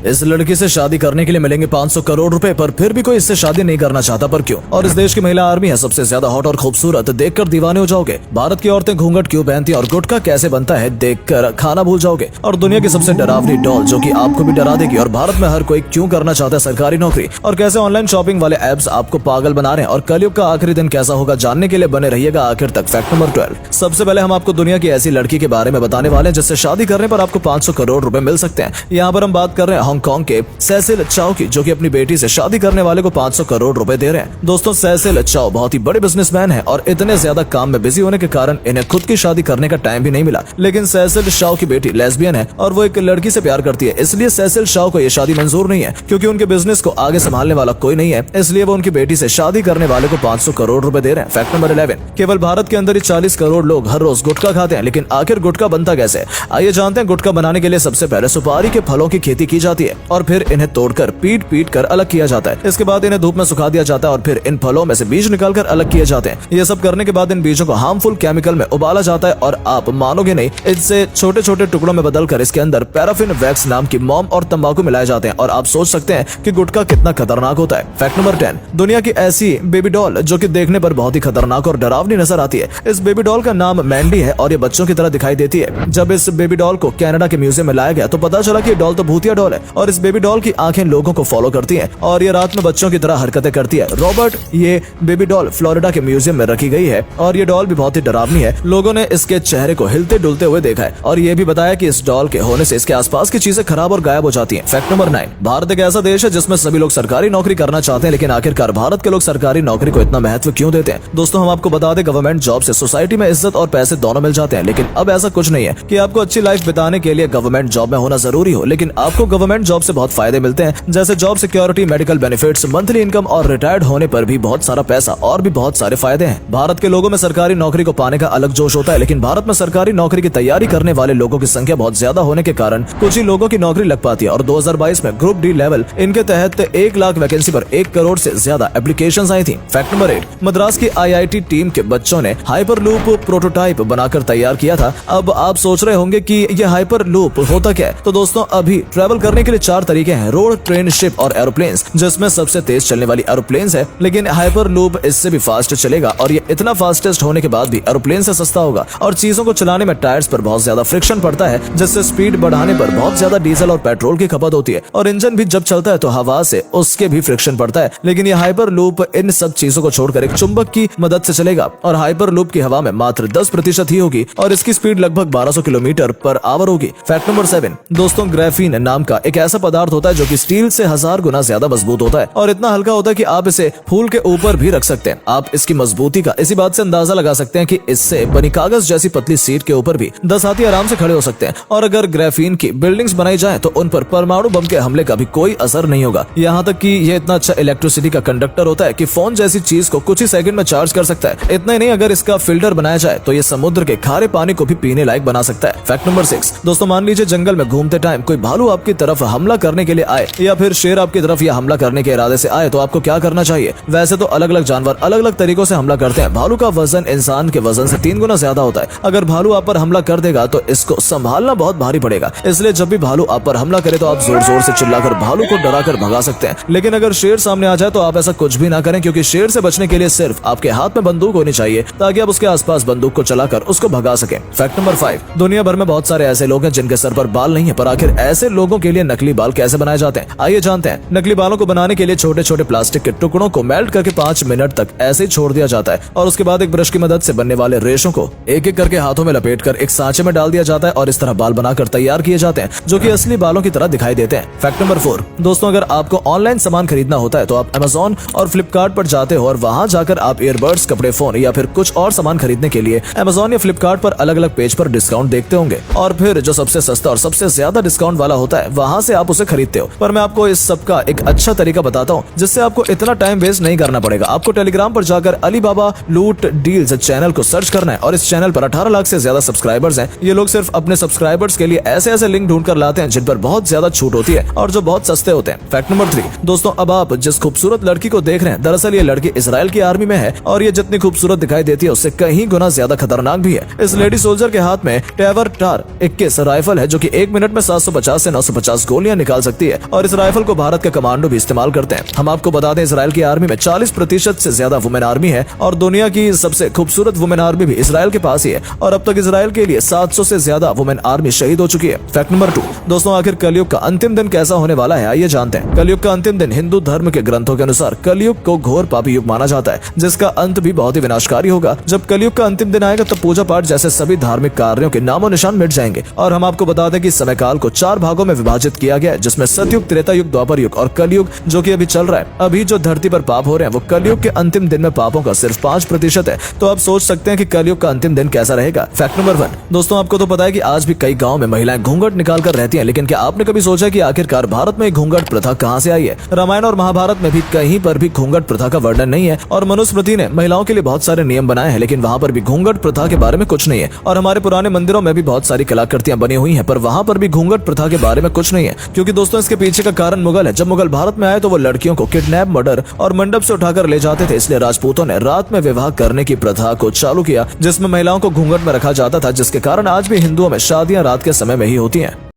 इस लड़की से शादी करने के लिए मिलेंगे 500 करोड़ रुपए, पर फिर भी कोई इससे शादी नहीं करना चाहता, पर क्यों? और इस देश की महिला आर्मी है सबसे ज्यादा हॉट और खूबसूरत, देखकर दीवाने हो जाओगे। भारत की औरतें घूंघट क्यों पहनती और गुटखा कैसे बनता है देखकर खाना भूल जाओगे। और दुनिया की सबसे डरावनी डॉल जो कि आपको भी डरा देगी। और भारत में हर कोई क्यों करना चाहता है सरकारी नौकरी, और कैसे ऑनलाइन शॉपिंग वाले एप्स आपको पागल बना रहे हैं। और कलयुग का आखिरी दिन कैसा होगा जानने के लिए बने रहिएगा आखिर तक। Fact number 12। सबसे पहले हम आपको दुनिया की ऐसी लड़की के बारे में बताने वाले हैं जिससे शादी करने पर आपको 500 करोड़ रुपए मिल सकते हैं। यहाँ पर हम बात कर रहे हैं हांगकांग के सेसिल चाओ की, जो कि अपनी बेटी से शादी करने वाले को 500 करोड़ रुपए दे रहे हैं। दोस्तों, सेसिल चाओ बहुत ही बड़े बिजनेसमैन है और इतने ज्यादा काम में बिजी होने के कारण इन्हें खुद की शादी करने का टाइम भी नहीं मिला। लेकिन सेसिल चाओ की बेटी लेस्बियन है और वो एक लड़की से प्यार करती है, इसलिए सेसिल चाओ को यह शादी मंजूर नहीं है, क्योंकि उनके बिजनेस को आगे संभालने वाला कोई नहीं है। इसलिए वो उनकी बेटी से शादी करने वाले को 500 करोड़ रुपए दे रहे हैं। Fact number 11। केवल भारत के अंदर ही 40 करोड़ लोग हर रोज गुटखा खाते हैं, लेकिन आखिर गुटखा बनता कैसे? आइए जानते हैं। गुटखा बनाने के लिए सबसे पहले सुपारी के फलों की खेती की जाती है और फिर इन्हें तोड़कर पीट कर अलग किया जाता है। इसके बाद इन्हें धूप में सुखा दिया जाता है और फिर इन फलों में से बीज निकालकर अलग किए जाते हैं। ये सब करने के बाद इन बीजों को हार्मफुल केमिकल में उबाला जाता है और आप मानोगे नहीं, इससे छोटे छोटे टुकड़ों में बदलकर इसके अंदर पैराफिन वैक्स नाम की मोम और तंबाकू मिलाए जाते हैं। और आप सोच सकते हैं कि गुटखा कितना खतरनाक होता है। Fact number 10। दुनिया की ऐसी बेबी डॉल जो कि देखने पर बहुत ही खतरनाक और डरावनी नजर आती है। इस बेबी डॉल का नाम मैंडी है और ये बच्चों की तरह दिखाई देती है। जब इस बेबी डॉल को कनाडा के म्यूजियम में लाया गया तो पता चला कि ये डॉल तो भूतिया डॉल है और इस बेबी डॉल की आंखें लोगों को फॉलो करती हैं और ये रात में बच्चों की तरह हरकतें करती है। रॉबर्ट, ये बेबी डॉल फ्लोरिडा के म्यूजियम में रखी गई है और ये डॉल भी बहुत ही डरावनी है। लोगों ने इसके चेहरे को हिलते डुलते हुए देखा है और ये भी बताया कि इस डॉल के होने से इसके आसपास की चीजें खराब और गायब हो जाती हैं। Fact number 9। भारत एक ऐसा देश है जिसमें सभी लोग सरकारी नौकरी करना चाहते हैं, लेकिन आखिरकार भारत के लोग सरकारी नौकरी को इतना महत्व क्यों देते हैं? दोस्तों, हम आपको बता दें, गवर्नमेंट जॉब से सोसाइटी में इज्जत और पैसे दोनों मिल जाते हैं, लेकिन अब ऐसा कुछ नहीं है कि आपको अच्छी लाइफ बिताने के लिए गवर्नमेंट जॉब में होना जरूरी हो। लेकिन आपको गवर्नमेंट जॉब से बहुत फायदे मिलते हैं, जैसे job security, medical benefits, monthly income और रिटायर्ड होने पर भी बहुत सारा पैसा और भी बहुत सारे फायदे हैं। भारत के लोगों में सरकारी नौकरी को पाने का अलग जोश होता है, लेकिन भारत में सरकारी नौकरी की तैयारी करने वाले लोगों की संख्या बहुत ज्यादा होने के कारण कुछ ही लोगों की नौकरी लग पाती है। और 2022 में ग्रुप डी लेवल इनके तहत 1 लाख वैकेंसी पर 1 करोड़ से ज्यादा एप्लीकेशंस आई थी। Fact number 8। मद्रास की IIT टीम के बच्चों ने हाइपरलूप प्रोटोटाइप बनाकर तैयार किया था। अब आप सोच रहे होंगे कि यह हाइपरलूप होता क्या है? तो दोस्तों, अभी ट्रैवल करने के लिए 4 तरीके हैं: रोड, ट्रेन, शिप और एरोप्लेन्स, जिसमें सबसे तेज चलने वाली एरोप्लेन्स है। लेकिन हाइपरलूप इससे भी फास्ट चलेगा और ये इतना फास्टेस्ट होने के बाद भी एरोप्लेन से सस्ता होगा। और चीजों को चलाने में टायर्स पर बहुत ज्यादा फ्रिक्शन पड़ता है, जिससे स्पीड बढ़ाने पर बहुत ज्यादा डीजल और पेट्रोल की खपत होती है। और इंजन भी जब चलता है तो हवा से उसके भी फ्रिक्शन पड़ता है। लेकिन ये हाइपरलूप इन सब चीजों को छोड़कर एक चुंबक की मदद से चलेगा और हाइपरलूप की हवा में मात्र 10% ही होगी और इसकी स्पीड लगभग 1200 किलोमीटर पर आवर होगी। Fact number 7। दोस्तों, ग्राफीन नाम का एक ऐसा पदार्थ होता है जो कि स्टील से 1000 गुना ज्यादा मजबूत होता है और इतना हल्का होता है कि आप इसे फूल के ऊपर भी रख सकते हैं। आप इसकी मजबूती का इसी बात से अंदाजा लगा सकते हैं कि इससे बनी कागज जैसी पतली सीट के ऊपर भी 10 हाथी आराम से खड़े हो सकते हैं। और अगर ग्राफीन की बिल्डिंग्स बनाई जाए तो उन पर परमाणु बम के हमले का भी कोई असर नहीं होगा। यहाँ तक कि यह इतना अच्छा इलेक्ट्रिसिटी का कंडक्टर होता है कि फोन जैसी चीज को कुछ ही सेकंड में चार्ज कर सकता है। इतना ही नहीं, अगर इसका फिल्टर बनाया जाए तो ये समुद्र के खारे पानी को भी पीने लायक बना सकता है। Fact number 6। दोस्तों, मान लीजिए जंगल में घूमते टाइम कोई भालू आपकी तरफ हमला करने के लिए आए या फिर शेर आपकी तरफ या हमला करने के इरादे से आए, तो आपको क्या करना चाहिए? वैसे तो अलग अलग जानवर अलग अलग तरीकों से हमला करते हैं। भालू का वजन इंसान के वजन से 3 गुना ज्यादा होता है। अगर भालू आप पर हमला कर देगा तो इसको संभालना बहुत भारी पड़ेगा। इसलिए जब भी भालू आप पर हमला करे तो आप जोर जोर से चिल्लाकर भालू को डराकर भगा सकते हैं। लेकिन अगर शेर सामने आ जाए तो आप ऐसा कुछ भी ना करें, क्योंकि शेर से बचने के लिए सिर्फ आपके हाथ में बंदूक होनी चाहिए ताकि आप उसके आसपास बंदूक को चलाकर उसको भगा सकें। Fact number 5। दुनिया भर में बहुत सारे ऐसे लोग हैं जिनके सर पर बाल नहीं है, पर आखिर ऐसे लोगों के लिए नकली बाल कैसे बनाए जाते हैं? आइए जानते हैं। नकली बालों को बनाने के लिए छोटे छोटे प्लास्टिक के टुकड़ों को मेल्ट करके 5 मिनट तक ऐसे ही छोड़ दिया जाता है और उसके बाद एक ब्रश की मदद से बनने वाले रेशों को एक एक करके हाथों में लपेटकर एक सांचे में डाल दिया जाता है और इस तरह बाल बनाकर तैयार किए जाते हैं, जो कि असली बालों की तरह दिखाई देते हैं। Fact number 4। दोस्तों, अगर आपको ऑनलाइन सामान खरीदना होता है तो आप Amazon और फ्लिपकार्ट पर जाते हो और वहां जाकर आप ईयरबड्स, कपड़े, फोन या फिर कुछ और सामान खरीदने के लिए Amazon या फ्लिपकार्ट पर अलग अलग पेज पर डिस्काउंट देखते होंगे और फिर जो सबसे सस्ता और सबसे ज्यादा डिस्काउंट वाला होता है वहां से आप उसे खरीदते हो। पर मैं आपको इस सब का एक अच्छा तरीका बताता हूँ जिससे आपको इतना टाइम वेस्ट नहीं करना पड़ेगा। आपको टेलीग्राम पर जाकर अलीबाबा लूट डील्स चैनल को सर्च करना है और इस चैनल पर 18 लाख से ज्यादा सब्सक्राइबर्स हैं। ये लोग सिर्फ अपने सब्सक्राइबर्स के लिए ऐसे ऐसे लिंक ढूंढ कर लाते हैं जिन पर बहुत ज्यादा छूट होती है और जो बहुत सस्ते होते हैं। Fact number 3। दोस्तों, अब आप जिस खूबसूरत लड़की को देख रहे हैं, दरअसल ये लड़की इजराइल की आर्मी में है और ये जितनी खूबसूरत दिखाई देती है उससे कहीं गुना ज्यादा खतरनाक भी है। इस लेडी सोल्जर के हाथ में टैवर टार 21 राइफल है जो कि 1 मिनट में 750 से 950 गोलियां निकाल सकती है और इस राइफल को भारत के कमांडो भी इस्तेमाल करते हैं। हम आपको बता दें, इसराइल की आर्मी में 40% से ज्यादा वुमेन आर्मी है और दुनिया की सबसे खूबसूरत वुमेन आर्मी भी इसराइल के पास ही है और अब तक इसराइल के लिए 700 से ज्यादा वुमेन आर्मी शहीद हो चुकी है। फैक्ट नंबर 2 दोस्तों, आखिर कलयुग का अंतिम दिन कैसा होने वाला है, आइए जानते हैं। कलयुग का अंतिम दिन हिंदू धर्म के ग्रंथों के अनुसार कलयुग को घोर पापी युग माना जाता है, जिसका अंत भी बहुत ही विनाशकारी होगा। जब कलयुग का अंतिम दिन आएगा तब पूजा पाठ जैसे सभी धार्मिक कार्यों के नामो निशान मिट जाएंगे और हम आपको बता दें कि समय काल को 4 भागों में विभाजित किया गया है, जिसमें सतयुग, त्रेता युग, द्वापर युग और कलयुग जो कि अभी चल रहा है। अभी जो धरती पर पाप हो रहे हैं वो कलयुग के अंतिम दिन में पापों का सिर्फ 5% है। तो आप सोच सकते हैं कि कलयुग का अंतिम दिन कैसा रहेगा। फैक्ट नंबर 1 दोस्तों, आपको तो पता है कि आज भी कई गाँव में महिलाएं घूंघट निकाल कर रहती है, लेकिन क्या आपने कभी सोचा कि आखिरकार भारत में घूंघट प्रथा कहाँ से आई है? रामायण और महाभारत में भी कहीं पर भी घूंघट प्रथा का वर्णन नहीं है और मनुस्मृति ने महिलाओं के लिए बहुत सारे नियम बनाए हैं, लेकिन वहाँ पर भी घूंघट प्रथा के बारे में कुछ नहीं है। और हमारे पुराने मंदिरों में भी बहुत सारी कलाकृतियां बनी हुई हैं, पर वहाँ पर भी घूंघट प्रथा के बारे में कुछ नहीं है, क्योंकि दोस्तों इसके पीछे का कारण मुगल है। जब मुगल भारत में आए तो वो लड़कियों को किडनैप, मर्डर और मंडप से उठाकर ले जाते थे, इसलिए राजपूतों ने रात में विवाह करने की प्रथा को चालू किया, जिसमें महिलाओं को घूंघट में रखा जाता था, जिसके कारण आज भी हिंदुओं में शादियां रात के समय में ही होती हैं।